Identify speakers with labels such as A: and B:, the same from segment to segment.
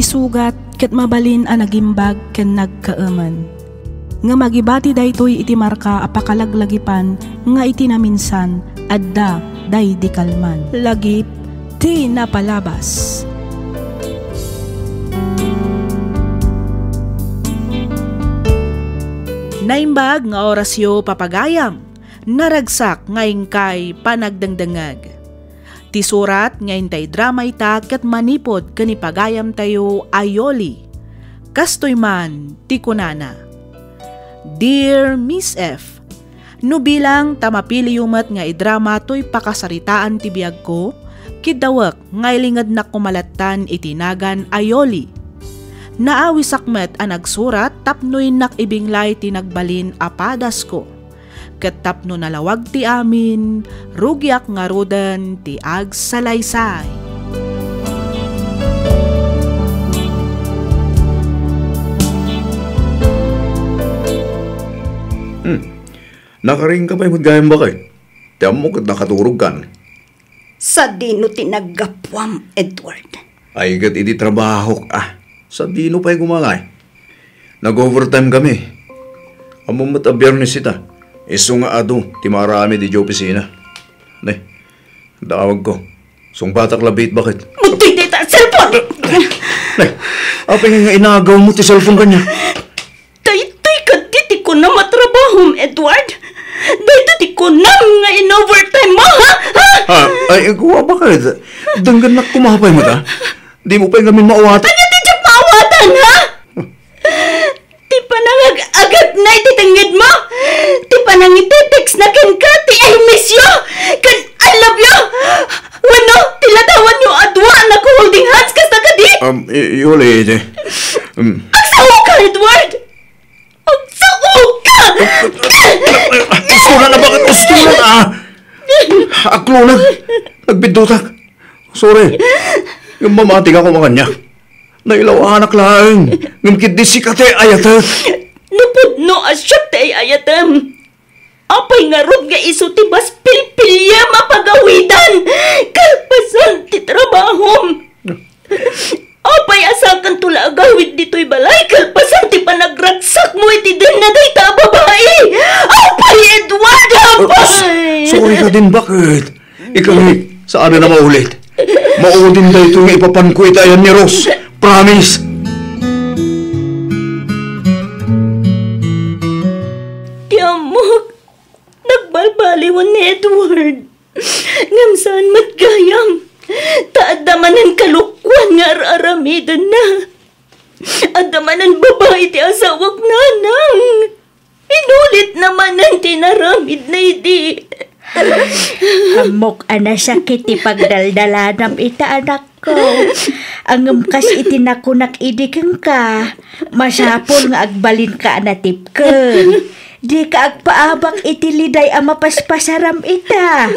A: isugat ket mabalin a nagimbag ken nagkaaman. Nga magibati daytoy iti marka apakalaglagipan nga iti naminsan adda day di kalman. Lagip ti napalabas. Naimbag nga orasyo papagayam, naragsak ngayon kay panagdangdangag. Ti surat ngayon tay drama ita kat manipod kanipagayam tayo ayoli. Kastoy man ti kunana. Dear Miss F, no bilang tamapili yumat nga idrama to'y pakasaritaan ti biyag ko, kidawak ngaylingad na kumalatan itinagan ayoli. Naawi sakmet ang nagsurat tapnoy nakibinglay tinagbalin apadas ko. Ket tapno nalawag ti amin, rugyak nga rudan ti agsalaysay.
B: Nakaring ka pa yung magayang bakay. Tiyan mo kat nakaturog kan.
C: Sa dino tinaggapwam, Edward.
B: Ay kat iti trabaho ka. Sa dino pa'y gumangay. Nag-overtime kami. Among biyernes ita. Iso nga ado, ti marami di opisina. Ne, dawag ko. Sung batak labit bakit?
C: Mutoy dita, cellphone!
B: Ne, apay nga inagaw mo ti cellphone kanya.
C: Daytoy ka diti ko na matrabahom, Edward. Daytoy ko na nga in-overtime mo, ha?
B: Ay, kuha bakit? Danggan na kumapay mo ta? Di mo pa yung gamin maawatan?
C: Ano di siya maawatan, ha? Ti pa agad na ititanggid mo? Ti pa nang iti-text na ken ka, ti I miss you, ken I love you. Wano, tilatawan yung adwa na ko holding hands kas na kadi?
B: Yuli, ite.
C: Agsawa ka, Edward! Agsawa ka!
B: Ustura na bakit? Ustura na! Aklo na. Nagbidutak. Sorry. Yung mamating ako makanya. Nailaw anak lang. Ngumkit di si kate ayata.
C: Nupod no asyat te ayatam. Apay nga rod nga iso ti bas pilpilya mapagawitan. Kalpasan ti trabahom. Apay asakan tula agawid dito'y balay. Kalpasan ti panagragsak mo iti din na day ta babae. Apay, Edward! Apay!
B: Sorry ka din, bakit? Ikaw saan na maulit? Maudin na ito nga ipapan ko itayan ni Ross. Promise!
C: Tiyamok, nagbalbaliwan ni Edward. Ngamsaan matgayam. Taadamanan kalukwan nga aramidan na. Adamanan babae ti asawag nanang. Inulit naman ang tinaramid na idi.
D: Hamok ana sakit ti pagdaldalanam ita anak ko. Angem kas itinakunak idikeng ka. Masapol nga agbalin ka anatipken. Di ka agpaabak iti liday ang mapaspasaram ita.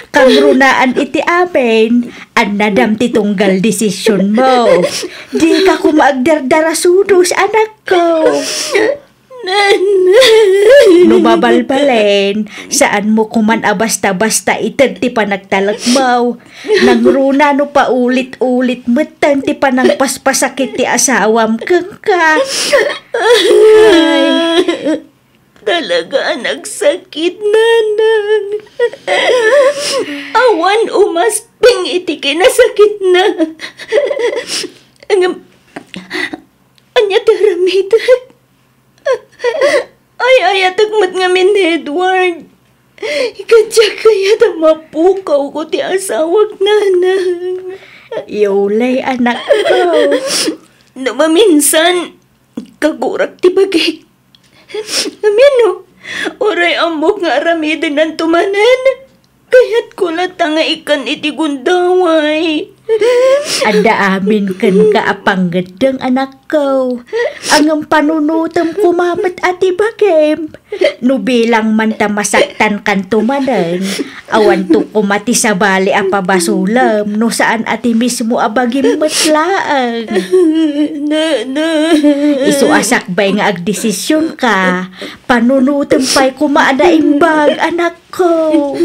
D: Kang runaan iti amin, ang nadam ti tunggal desisyon mo. Di ka kumaagdardara-sudos, anak ko. Numabalbalen, saan mo kuman abasta-basta itag ti panagtalagmaw. Nang runa no paulit-ulit metang ti panang paspasakit ti asawam keng ka.
C: Talaga nagsakit, nanang. Awan umasping iti kinasakit na. Anya taramid. Ay ayatagmat nga min, Edward. Ikadya kaya na mapukaw ko ti asawag, nanang.
D: Yulay, anak ko.
C: Namaminsan, kagurak ti bagay. Amino, oray amok nga aramidin ng tumanan. Kaya't kulat nga ikan iti gundaway.
D: Ada amin ken ka apanggadeng anak ko. Ang panunutam kumamat ati bagem. No bilang man ta masaktan kan tumanen. Awan to kumati sa bali apabasulam. No saan ati mismo abagim matlaang. Isu asak bay nga agdesisyon ka. Panunutam pa'y kumaada imbag anak ko.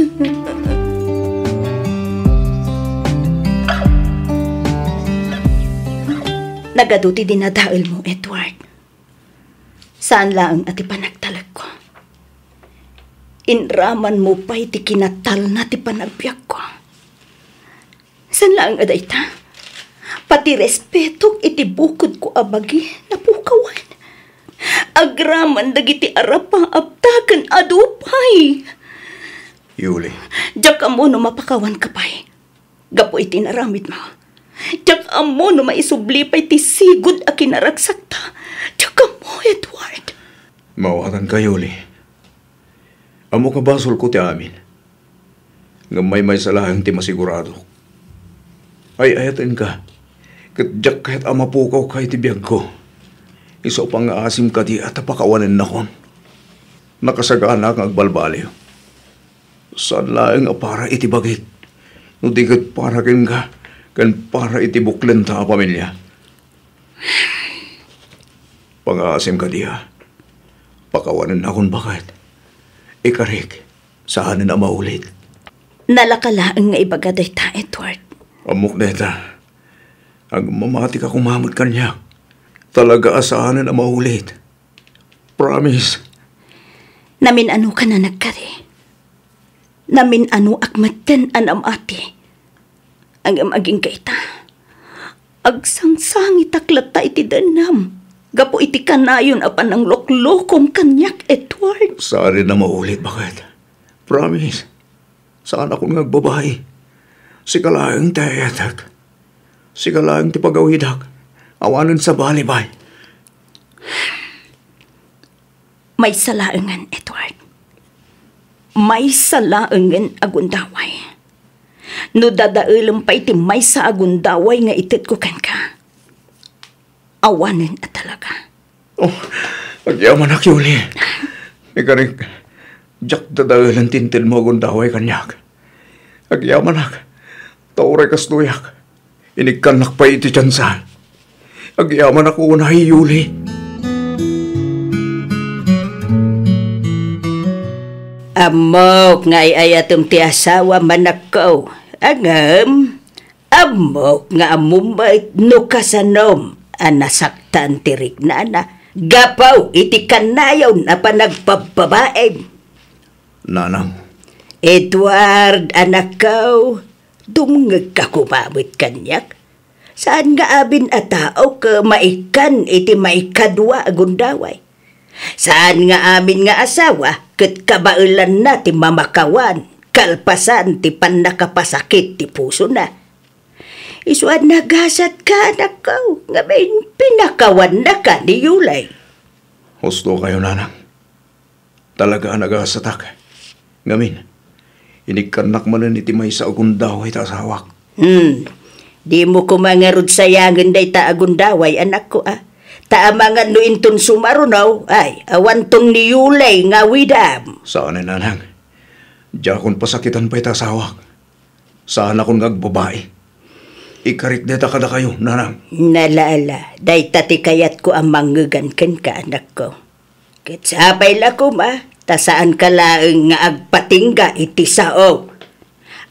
C: Nagaduti dinadaol mo, Edward. Saan lang ati panagtalag ko? Inraman mo pa iti kinatal na ti panagbiyak ko. Saan lang aday ta? Pati respeto iti bukod ko abagi napukawan. Agraman dagiti arapa abtaken adupay.
B: Yuli.
C: Diyak amo no mapakawan kapay. Gapo iti naramid mo. Diyak amo no maisublipay ti sigud a kinaragsak ta. Diyak amo, Edward.
B: Mawatan ka, Yuli. Amo ka basol ko ti amin. Ngamay salahang ti masigurado. Ay ayatin ka. Katjak kahit amapukaw kay ti biyag ko. Iso pang aasim ka di at apakawanan na kon. Nakasagana kang agbalbaliw. Saan laeng para iti bagit. No di kat para ken ka. Kan para iti buklen ta a pamilya. Pang-aasim ka di ha. Pakawanan na kon bakit. Ikarik. Saan na maulit.
C: Nalakalaang nga ibagaday ta, Edward.
B: Amok neta. Ang mamati ka kumamot kanya. Talaga asahanan na maulit. Promise.
C: Namin ano ka na nagkari. Namin ano akmaten anam ati. Ang amaging kaita. Agsangsang itaklata iti danam. Gapo iti kanayon apan ang loklokom kanyak, Edward.
B: Saan na maulit bakit? Promise. Saan akong nagbabahay? Sikalaang tayatak. Sikalaang ti pagawidak. Awanan sa balibay.
C: May salaangan, Edward. May salaangan agundaway. No dadailam pa iti may sa agundaway nga itit ko kan ka. Awanan at talaga.
B: Oh, agyaman ak, Yuli. Ikarik, jak dadailan tintil mo agundaway kanyak. Agyaman ak. Tauray kastuyak. Inikanak pa iti tiyansa. Agyaman ako unahay, Yuli.
D: Amok nga ayatom ti asawa manakaw. Angam, amok nga amumay no kasanom. Anasaktan ti rignana. Gapaw iti kanayaw na panagpababae.
B: Nanang.
D: Edward, anakaw, dumungag ka kumamit kanyak. Saan nga abin a tao ka maikan iti maikadwa agundaway? Saan nga amin nga asawa ket kabailan na ti mamakawan, kalpasan ti panakapasakit ti puso na. Isuan nagasat ka nakaw, nga may pinakawan na ka ni Yulay.
B: Husto kayo, nanang. Talaga nagasatak. Ngamin, inikanak manan iti may sa agundaway ta asawak.
D: Di mo kumangarod sayangan day ta agundaway, anak ko ah. Taamangan no inton sumarunaw, ay awan tong ni Yulay nga widam.
B: Saan na, nanang? Diya akong pasakitan pa ita asawak. Saan akong ngagbabae? Ikarik deta kada kayo, nanang.
D: Nalaala, day tati kayat ko ang manggagan ka, anak ko. Kitsapay la ko ma, tasaan ka laeng nga agpatingga iti sao.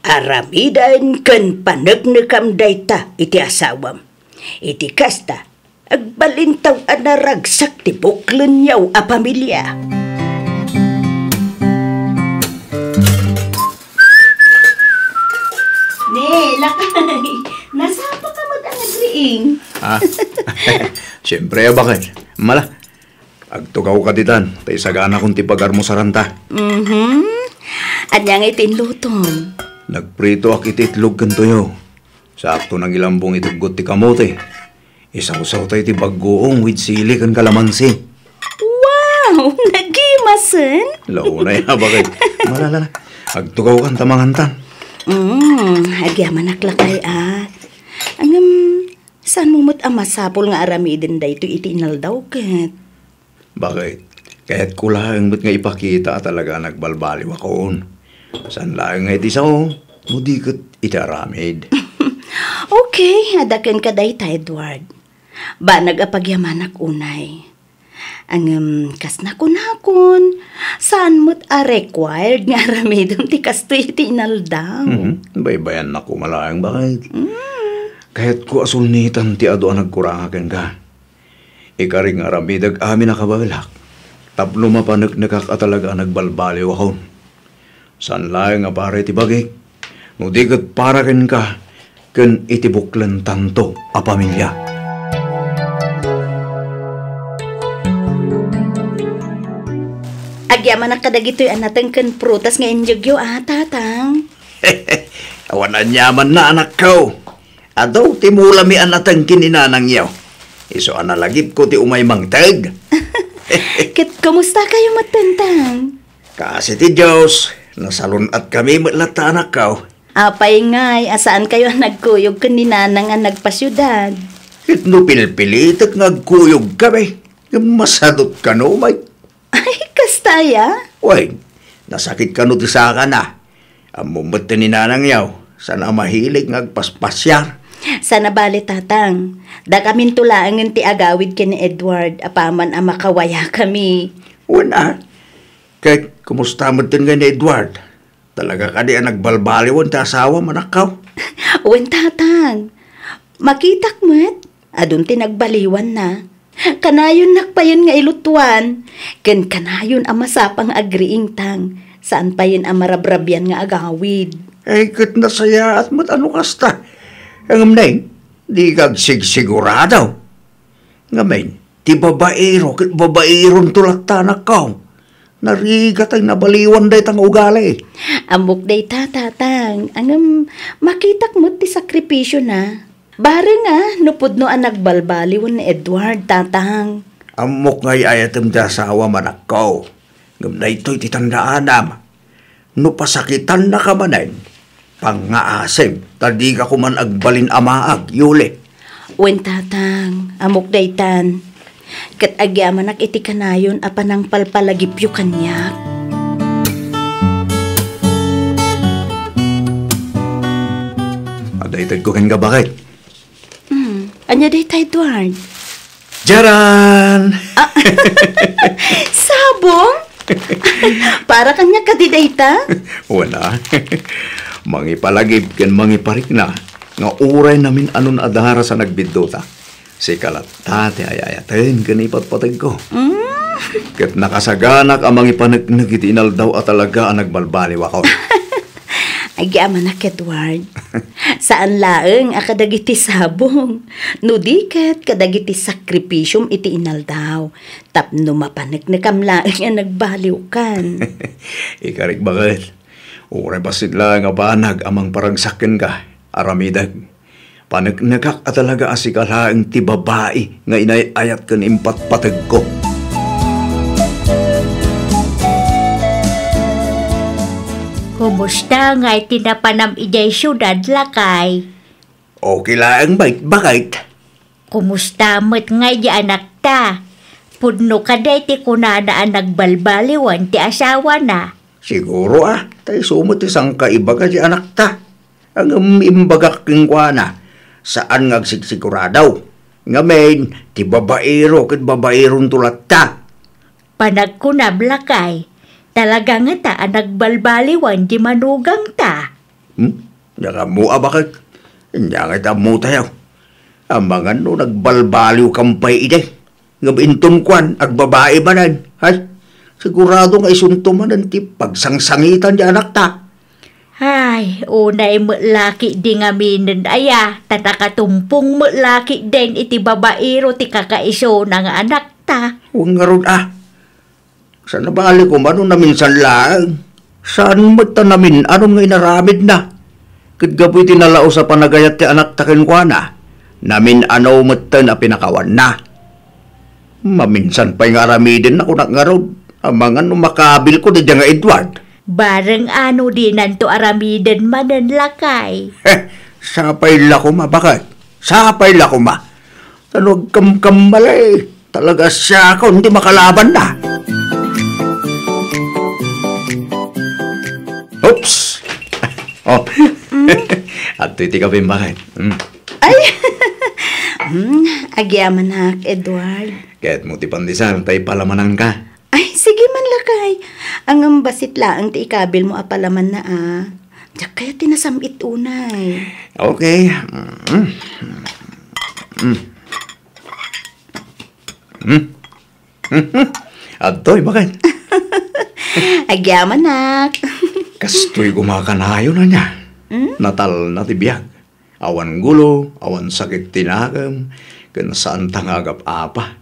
D: Aramidan kan panagnakam dayta iti asawam. Iti kasta, agbalintaw anaragsak ti buklen yaw a pamilya.
C: Ne, lakay. Nasapa ka mag-anagriing.
B: Siyempre, bakit? Mala. Agtugaw ka ditan. Tay sagana kung tipagar mo sa ranta.
C: Anyang itinlutom.
B: Nagprito ak ititlog kan tuyo. Sakto nang ilambong itugot ti kamote. Isaw-saw tayo ti bagoong with sili kan kalamansi.
C: Wow! Nagimasen?
B: Launa ya, bakit? Malala. Agtugaw kan tamangantan.
C: Agyaman naklakay ah. Saan mo mo't amasapol nga aramidin da ito itinal daw ket?
B: Bakit? Kahit kulang mo't nga ipakita talaga nagbalbaliw akon. Saan lang nga itisaw? Mudikot itaramid.
C: Okay, adakan ka day ta, Edward. Ba nagapagyaman ak unay. Ang kasnakon-hakon, saan mo't required nga aramidom ti kastoy itinal daw.
B: Baybayan na ko malaking bakit? Kahit ko asulnitan ti ado ang nagkurangakan ka. Ikaring aramidag amin nakabalak. Tapno mapanag nakakatalaga nagbalbaliw ako. San lang nga pare ti bagay. No di kat para ken ka, ken itibuklan tanto a pamilya.
D: Agyaman ang kadagito'y anatang kan prutas nga injagyo, tatang.
B: Awan na nyaman na anak ko. Adaw timula mi anatang kininanang yaw. Iso analagip ko ti umay mangtag.
D: Kit, kumusta kayo matantang?
B: Kasi ti Diyos, nasalun at kami matlata anak ko.
D: Apay ngay, asaan kayo nagkuyog kaninanang ang nagpasyudad?
B: Kit no pilpilitak ngagkuyog kami. Masadot ka no, may.
D: Ay, kastaya?
B: Uy, nasakit ka no ti saka na. Amumot ti ninanang yaw, sana mahilig ngagpaspasyar.
D: Sana bali tatang. Da kamin tulaangan ti agawid ken ni Edward, apaman ang makawaya kami.
B: Una, kahit kumusta mo din ni Edward? Talaga ka di ang nagbalbaliwan ti asawa manakaw?
D: Uwan tatang, makitak mo't, adun ti nagbaliwan na. Kanayon nakpayon nga ilutuan, ken kanayon ang masapang agriing tang, saan pa yun ang marabrabyan nga agawid.
B: Ay, kat nasaya at mat ano kasta. Ang amnay, di kag sigurado. Ngamen, ti babaero, kat babaeron tulak tanak ko. Narigat ay nabaliwan day tang ugali.
D: Amok day tatang, angam makitak mo ti sakripisyo na. Bare nga, nupod no ang nagbalbaliwan ni Edward, tatang.
B: Amok ngay ayatem ti asawa manak ko. Ngam na ito'y titandaanam. No pasakitan na ka manen, pang-aasem, tadi ka kuman agbalin amaag, yuli.
D: Wen tatang, amok daytan. Kat agyamanak iti kanayon apanang palpalagipyo kanyak.
B: Adaytad ko ken ka bakit?
D: Anya dayta, Edward?
B: Jaran!
D: Sabong? Para kanya kadidayta?
B: Wala. Mangipalagib ken mangiparik na. Nga uray namin anon adahara sa nagbidota. Si kalatate ayayaten ken ipatpatag ko. Ket nakasaganak ang mangipanagnig iti inaldaw at talaga ang nagbalbaliw ako.
D: Agyaman na, Edward. Saan laeng akadagiti sabong? Nudiket kadagiti sakripisyum iti inaldaw. Tapno mapanagnikam laeng ang nagbaliw kan.
B: Ikarik bakit? Uray basit lang nga banag amang paragsakin ka, aramidag. Panagnagak at talaga asikalaeng ti babae nga inayayat kan impatpatag ko.
D: Kumusta nga itinapanam ijay syudad lakay?
B: Okay lang bakit?
D: Kumusta mo't nga di anak ta? Pudno ka day ti kunana ang nagbalbaliwan ti asawa na.
B: Siguro tayo sumot isang kaiba ka di anak ta. Ang imbagak kingkwana, saan ngagsigsiguradaw? Ngamen, ti babaero kat babaeron tulat ta.
D: Panagkunab lakay. Talaga nga ta ang nagbalbaliwan di manugang ta.
B: Naka mua bakit? Nga nga mo tayo. Ang mga no nagbalbaliw kampay ide. Nga bintun kwan, agbabae manan. Hay, sigurado nga isunto manan ti pagsangsangitan di anak ta.
D: Ay, unay laki di nga minin aya. Tatakatumpong laki din iti babaero ti kakaiso na nga anak ta.
B: Huwag nga ron Saan nabali ko man na minsan lang? Saan magta namin anong nga inaramid na? Kadgapoy tinalao sa panagayat ti anak takin kwa na. Namin ano magta na pinakawan na. Maminsan pa'y nga aramidin ako nakngarod. Ang mga makabil ko di nga Edward.
D: Bareng ano din nanto aramidin manan lakay.
B: Sapay lakuma bakit? Sapay lakuma. Tanog kambalay. Talaga siya ako hindi makalaban na. Oops! Oh, at iti ka bakit?
D: Ay! Agyaman hak, Edward.
B: Kaya't mo ti pandisal, tayo palamanan ka.
D: Ay, sige man lakay. Ang basit laang ti ikabil mo apalaman na Diyak kaya tinasamit unay.
B: Okay. Adoy, bakit?
D: Agyaman, nak.
B: Kastoy gumakanayo na niya. Natal na tibiyag. Awan gulo, awan sakit tinagam, kanasaan tangagap apa.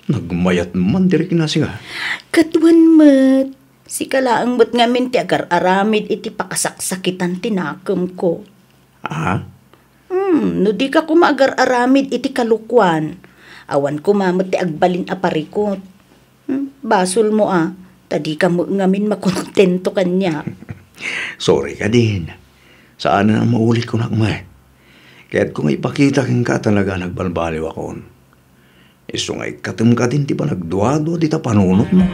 B: Nagmayat man diri kinasi nga.
C: Katwan mat. Si kalaang mat ngamin ti agar aramid iti pakasaksakitan tinakam ko.
B: Ah?
C: No di ka kumagar aramid iti kalukwan. Awan ko mamot ti agbalin aparikot. Basol mo tadi ka mo ngamin makontento kanya.
B: Sorry ka din. Saan na maulit ko nakmay. Kaya't kung ipakita kang ka talaga nagbalbaliw akon. Iso nga'y katum ka din di ba nagduado di ta panunot mo.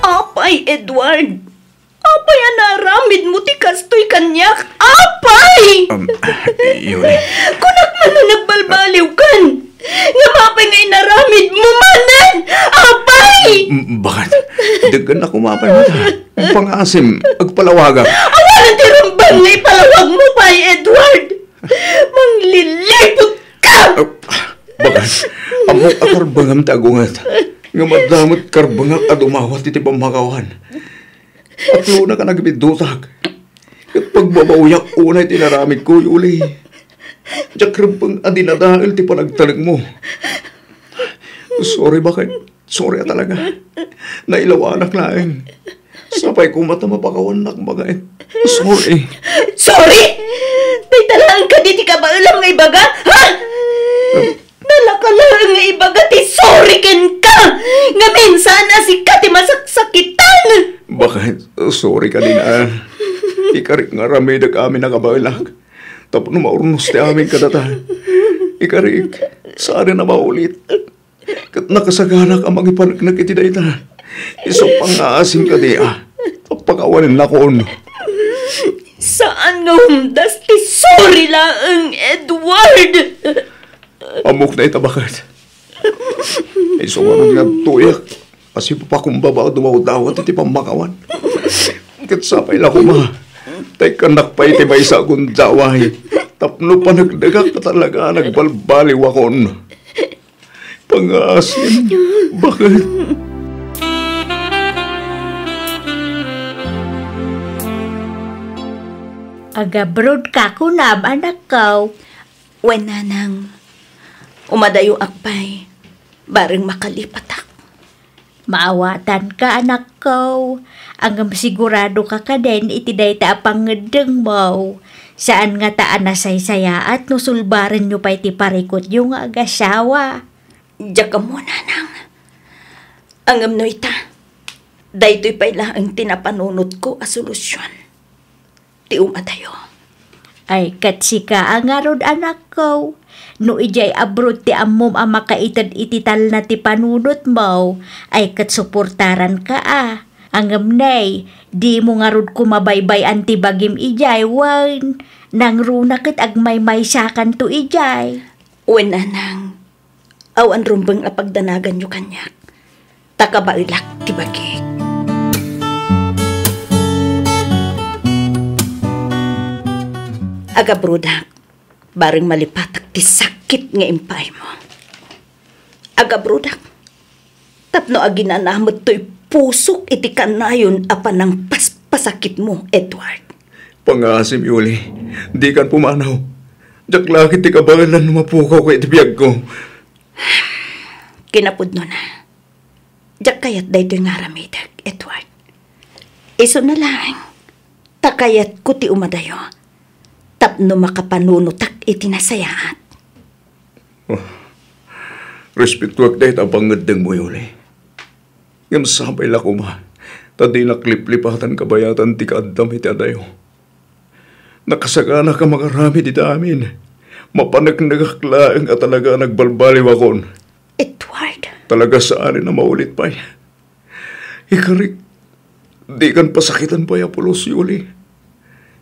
C: Apay, Edward! Apay, anaramid mo ti kastoy kanyak! Apay!
B: Yuli.
C: Kunak man na nagbalbaliw kan! Nga mapay nga inaramid mo manan! Apay!
B: Bakit? Dagan ako mapay mo ta. Pangasim, agpalawaga.
C: Awalan ti rumbang nga ipalawag mo pa, Edward! Manglilipot ka!
B: Bakit? Among akarbangam tagungat. Nga madamot karbangak at umawat iti pamakawan. At luna ka nagbidutak. At pagbabauyak unay tinaramid ko, Yuli. Diyak rempang adinadahil ti panagtalag mo. Sorry, bakit? Sorry talaga. Nailawanak laing. Sapay ko mata mapakawan na kumagain. Sorry.
C: Sorry! May talaan ka diti ka ba alam nga ibaga? Ha? Nalakalaan nga ibaga ti sorry ken ka! Nga minsan si ka ti masaksakitan!
B: Bakit? Sorry ka din Ikarik nga ramidag amin nakabalag. Tapos maurnos ti amin kadata. Ikarik, saan na maulit? Kat nakasagana ka magipanagnak iti dayta. Iso pang-aasim ka di pagpakawanin na koon.
C: Saan nga humdas ti sorry laang, Edward?
B: Amok na ita bakit? Iso nga nagtuyak. Kasi papakumbaba dumawdawat iti pamakawan. Kat sapay lang kuma. Tay kanak pa iti may sa akong daway. Tapno pa nagdagak ka talaga nagbalbaliw akon. Pangasim. Bakit?
D: Agabrod ka kunam, anak ko.
C: Wenanang, umadayo akpay. Baring makalipatak.
D: Maawatan ka, anak ko. Ang sigurado ka din, iti dayta pangedeng mo. Saan nga taan na saysaya at nusulbaran nyo pa iti parikot yung agasawa.
C: Diyak ka muna, nang. Angam no ita. Dayto'y pala ang tinapanunot ko a solusyon. Ti umadayo.
D: Ay, katsika ang arod, anak ko. No ijay abroad ti ammom ang makaitad itital na ti panunot mo, ay katsuportaran ka Ang amnay, di mo nga rod kumabaybay anti bagim ijay, wan. Nang runakit agmay-may sakan to ijay.
C: Wen anang, awan rumbang apagdanagan nyo kanyak. Takabailak ti bagik. Aga brodak, baring malipatak ti sakit nga impay mo. Aga brodak, tapno aginanamot to'y pusok iti kanayon apan ng paspasakit mo, Edward.
B: Pangasim, Yuli. Di kan pumanaw. Diyak lakit ti kabangalan mapukaw ko iti biyag ko.
C: Kinapudno na. Diyak kayat dayto'y ngaramidag, Edward. Iso na lang, takayat ko ti umadayo. Tapno makapanunutak iti nasayaat.
B: Respetuak dahit ang pangadang mo, Yuli. Ngam sabay la kuma. Tadi nakliplipatan kabayatan ti kaadam iti adayo. Nakasagana ka makarami di amin. Mapanagnagaklaang at talaga nagbalbaliw akon.
C: Edward.
B: Talaga saan na maulit pa. Ikarik, di kan pasakitan pa ya pulos, Yuli.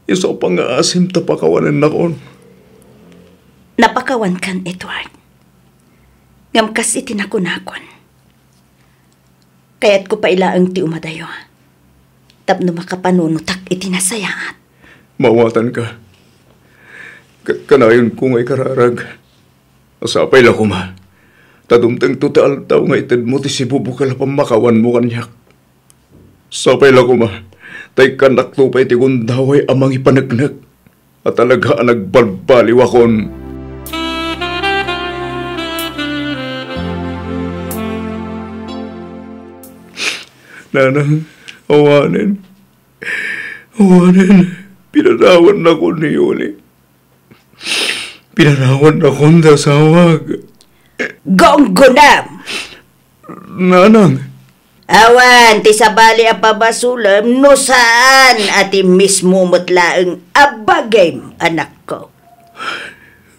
B: Isa pa nga asim tapakawanan na kon.
C: Napakawan kan, Edward. Ngamkas itinakunakon. Kaya't ko pa ilaang ti umadayo. Tapno makapanunutak itinasayaat.
B: Mawatan ka. Kanayon ko nga'y kararag. Asapay lang ko ma. Tadumtang total tao nga itad mo ti si bubukal pamakawan mo kanyak. Sapay lang ko ma. Tay kanak to pa'y ti gundaway amang ipanagnak. At talaga nagbalbaliw akon. Nanang, awanin. Pinanawan na ko ni Yuli. Pinanawan na ko na sawag.
C: Gonggonam!
B: Nanang.
C: Awan, ti sabali a pabasulam, no saan ati mismo mutlaang abagay, anak ko.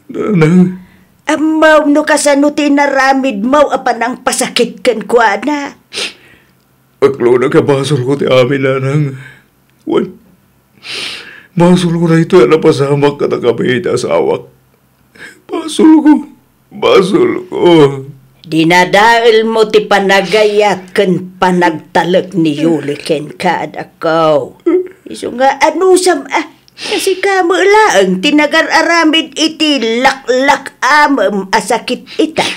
B: Nanang.
C: Amaw no kasano tinaramid mo apan ang pasakit kan kwa na.
B: Aklo na kabasol ko ti amin, nanang. Wan. Basol ko na ito na pasamak ka na kami asawak. Basol ko.
C: Dinadail mo ti panagayat kan panagtalag ni Yuli ken kadakaw. Iso nga anusam kasi kamo laang tinagar-aramid iti laklak amam asakit ita.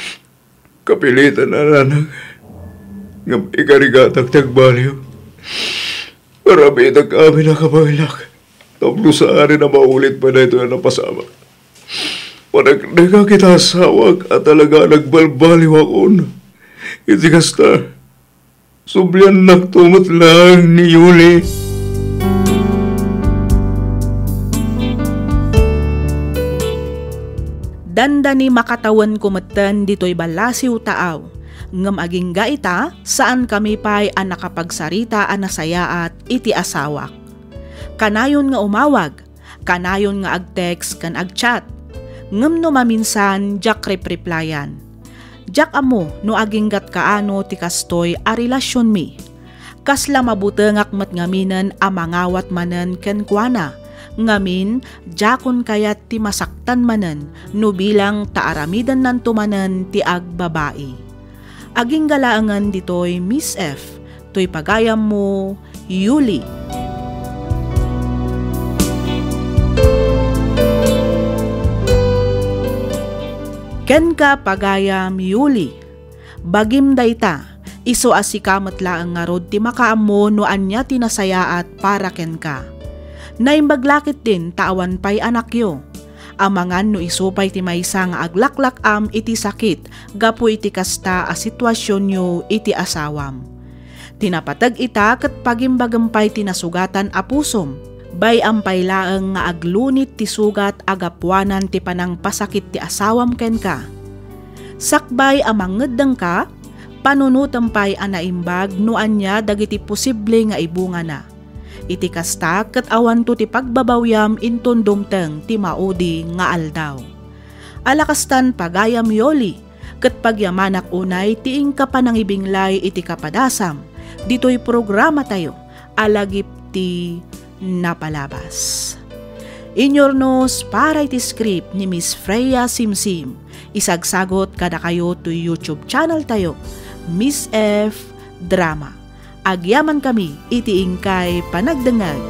B: Kapilitan na, nanang. Ngam ikarigatag tagbaliw. Marami itag amin na kabailak. Tablo sa ari na maulit pa na ito na napasama. Panagdaga kita sawag at talaga nagbalbaliw akon. Iti kasta. Sublian nagtumot lang ni Yuli.
A: Danda ni makatawan kumatan dito'y balasiw taaw. Ngam aging gaita, saan kami pa'y ang nakapagsarita ang nasayaat iti asawak. Kanayon nga umawag, kanayon nga ag-text kan ag-chat. Ngam no maminsan, jak replayan. Jak amo no aging gat kaano ti kastoy a relasyon mi. Kasla mabutengak mat ngaminan a mangawat manen ken kuana. Ngamin, jakon kayat ti masaktan manen no bilang taaramidan nan tumanen ti agbabae. Aging galaangan dito'y Miss F. To'y pagayam mo, Yuli. Ken ka pagayam, Yuli. Bagim dayta, iso asikamat laang nga rod ti makaamo no anya tinasayaat para ken ka. Naimbaglakit din taawan pa'y anak yo. Amangan no isupay ti maysa nga aglaklak iti sakit gapu iti kasta a sitwasyon nyo iti asawam. Tinapatag ita ket pagimbagampay tinasugatan a pusom. Bay ampay laeng nga aglunit ti sugat agapuanan ti panang pasakit ti asawam ken ka. Sakbay amangeddeng ka, panunutampay a naimbag no anya dagiti posible nga ibunga na. Iti kasta ket awan to ti pagbabawyam inton dumteng ti maudi nga aldaw. Alakastan pagayam Yoli, ket pagyamanak unay ti ingka panangibinglay iti kapadasam. Dito'y programa tayo, alagip ti napalabas. Inyornos para iti script ni Miss Freya Simsim. Isagsagot kada kayo to YouTube channel tayo, Miss F Drama. Agyaman kami iti ingkay panagdengag.